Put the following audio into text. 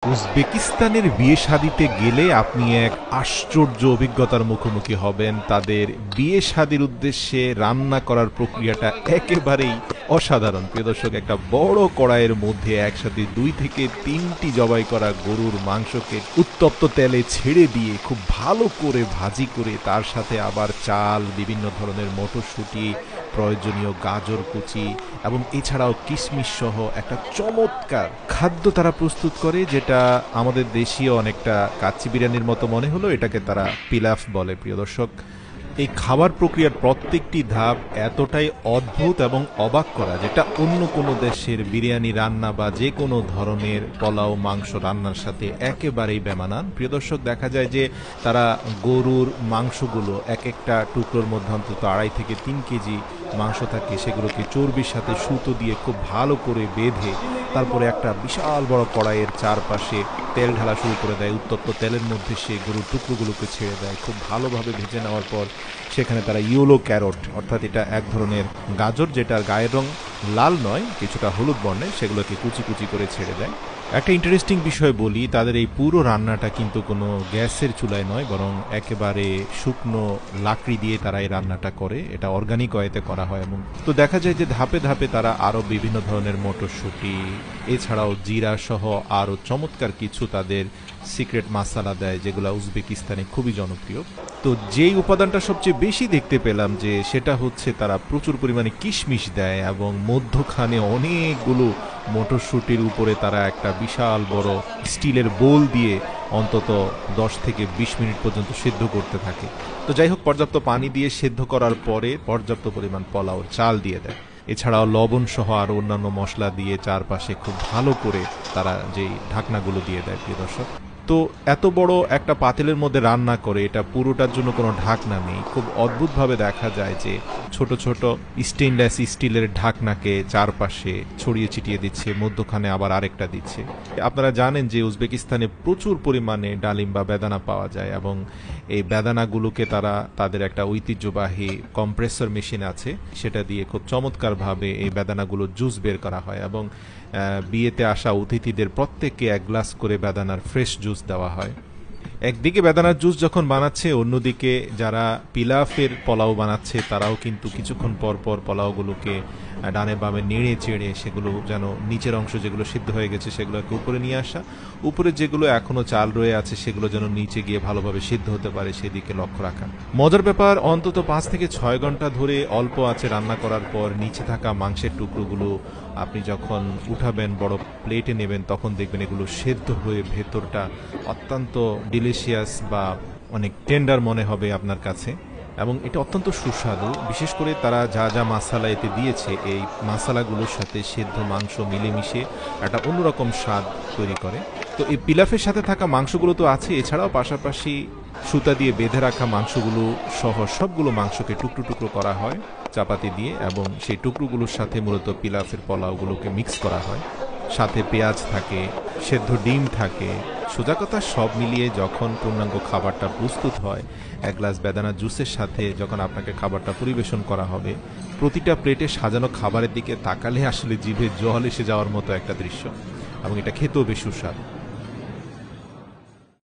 উজবেকিস্তানের বিয়ে শাদিতে গেলে আপনি এক আশ্চর্য অভিজ্ঞতার মুখোমুখি হবেন। তাদের বিয়ে শাদির উদ্দেশ্যে রান্না করার প্রক্রিয়াটা একেবারেই অসাধারণ। প্রিয় দর্শক, একটা বড় কড়াইয়ের মধ্যে একসাথে 2 থেকে 3টি জবাই করা গরুর মাংসকে উত্তপ্ত তেলে ছেড়ে দিয়ে খুব ভালো করে ভাজি করে তার সাথে আবার চাল, বিভিন্ন ধরনের মটরশুঁটি, প্রয়োজনীয় গাজর কুচি এবং এছাড়াও কিশমিশ সহ একটা চমৎকার খাদ্য তারা প্রস্তুত করে, যেটা আমাদের দেশীয় অনেকটা কাচ্চি বিরিয়ানির মতো মনে হলো। এটাকে তারা পিলাফ বলে। প্রিয় দর্শক, এই খাবার প্রক্রিয়ার প্রত্যেকটি ধাপ এতটাই অদ্ভুত এবং অবাক করা, যেটা অন্য কোনো দেশের বিরিয়ানি রান্না বা যে কোনো ধরনের পোলাও মাংস রান্নার সাথে একেবারেই বেমানান। প্রিয় দর্শক, দেখা যায় যে তারা গরুর মাংসগুলো এক একটা টুকরোর মধ্যে অন্তত 2.5 থেকে 3 কেজি মাংস থাকে, সেগুলোকে চর্বির সাথে সুতো দিয়ে খুব ভালো করে বেঁধে তারপরে একটা বিশাল বড় কড়াইয়ের চারপাশে তেল ঢালা শুরু করে দেয়। উত্তপ্ত তেলের মধ্যে সে গরুর টুকরোগুলোকে ছেড়ে দেয়। খুব ভালোভাবে ভেজে নেওয়ার পর সেখানে তারা ইয়েলো ক্যারট, অর্থাৎ এটা এক ধরনের গাজর যেটার গায়ের রং লাল নয়, কিছুটা হলুদ বর্ণের, সেগুলোকে কুচি কুচি করে ছেড়ে দেয়। একটা ইন্টারেস্টিং বিষয় বলি, তাদের এই পুরো রান্নাটা কিন্তু কোনো গ্যাসের চুলায় নয়, বরং একেবারে শুকনো লাকড়ি দিয়ে তারা এই রান্নাটা করে। এটা অর্গানিক ওয়েতে করা হয়। এবং তো দেখা যায় যে ধাপে ধাপে তারা আরও বিভিন্ন ধরনের মটরশুঁটি, এছাড়াও জিরা সহ আরও চমৎকার কিছু তাদের সিক্রেট মশলা দেয়, যেগুলো উজবেকিস্তানে খুবই জনপ্রিয়। তো যেই উপাদানটা সবচেয়ে বেশি দেখতে পেলাম যে সেটা হচ্ছে তারা প্রচুর পরিমাণে কিশমিশ দেয় এবং মধ্যখানে অনেকগুলো মটরশুঁটির উপরে তারা একটা বিশাল বড় স্টিলের বোল দিয়ে অন্তত 10 থেকে 20 মিনিট পর্যন্ত সিদ্ধ করতে থাকে। তো যাই হোক, পর্যাপ্ত পানি দিয়ে সিদ্ধ করার পরে পর্যাপ্ত পরিমাণ পোলাওর চাল দিয়ে দেয়। এছাড়াও লবণ সহ আরও অন্যান্য মশলা দিয়ে চারপাশে খুব ভালো করে তারা যেই ঢাকনাগুলো দিয়ে দেয়। প্রিয় দর্শক, তো এত বড় একটা পাতিলের মধ্যে রান্না করে, এটা পুরোটার জন্য কোনো ঢাকনা নেই। খুব অদ্ভুতভাবে দেখা যায় যে ছোট ছোট স্টেনলেস স্টিলের ঢাকনাকে চারপাশে ছড়িয়ে ছিটিয়ে দিচ্ছে, মধ্যখানে আবার আরেকটা দিচ্ছে। আপনারা জানেন যে উজবেকিস্তানে প্রচুর পরিমাণে ডালিম বা বেদানা পাওয়া যায় এবং এই বেদানাগুলোকে তারা তাদের একটা ঐতিহ্যবাহী কম্প্রেসর মেশিন আছে, সেটা দিয়ে খুব চমৎকারভাবে এই বেদানাগুলো জুস বের করা হয় এবং বিয়েতে আসা অতিথিদের প্রত্যেককে 1 গ্লাস করে বেদানার ফ্রেশ জুস দেওয়া হয়। একদিকে বেদানার জুস যখন বানাচ্ছে, অন্যদিকে যারা পিলাফের পোলাও বানাচ্ছে তারাও কিন্তু কিছুক্ষণ পর পর পোলাওগুলোকে ডানে বামে নেড়ে চেড়ে সেগুলো যেন নিচের অংশ যেগুলো সিদ্ধ হয়ে গেছে সেগুলোকে উপরে নিয়ে আসা, উপরে যেগুলো এখনো চাল রয়ে আছে সেগুলো যেন নিচে গিয়ে ভালোভাবে সিদ্ধ হতে পারে সেদিকে লক্ষ্য রাখা। মজার ব্যাপার, অন্তত 5 থেকে 6 ঘন্টা ধরে অল্প আঁচে রান্না করার পর নিচে থাকা মাংসের টুকরোগুলো আপনি যখন উঠাবেন, বড় প্লেটে নেবেন, তখন দেখবেন এগুলো সেদ্ধ হয়ে ভেতরটা অত্যন্ত ডিলিশিয়াস বা অনেক টেন্ডার মনে হবে আপনার কাছে এবং এটা অত্যন্ত সুস্বাদু। বিশেষ করে তারা যা যা মশলা এতে দিয়েছে, এই মশলাগুলোর সাথে সেদ্ধ মাংস মিলেমিশে একটা অন্যরকম স্বাদ তৈরি করে। তো এই পিলাফের সাথে থাকা মাংসগুলো তো আছে, এছাড়াও পাশাপাশি সুতা দিয়ে বেঁধে রাখা মাংসগুলো সহ সবগুলো মাংসকে টুকরো টুকরো করা হয় চাপাতি দিয়ে, এবং সেই টুকরোগুলোর সাথে মূলত পিলাফের পোলাওগুলোকে মিক্স করা হয়। সাথে পেঁয়াজ থাকে, সেদ্ধ ডিম থাকে। সোজা কথা, সব মিলিয়ে যখন পূর্ণাঙ্গ খাবারটা প্রস্তুত হয়, 1 গ্লাস বেদানা জুসের সাথে যখন আপনাকে খাবারটা পরিবেশন করা হবে, প্রতিটা প্লেটে সাজানো খাবারের দিকে তাকালে আসলে জিভে জল এসে যাওয়ার মতো একটা দৃশ্য, এবং এটা খেতেও বেশ সুস্বাদু।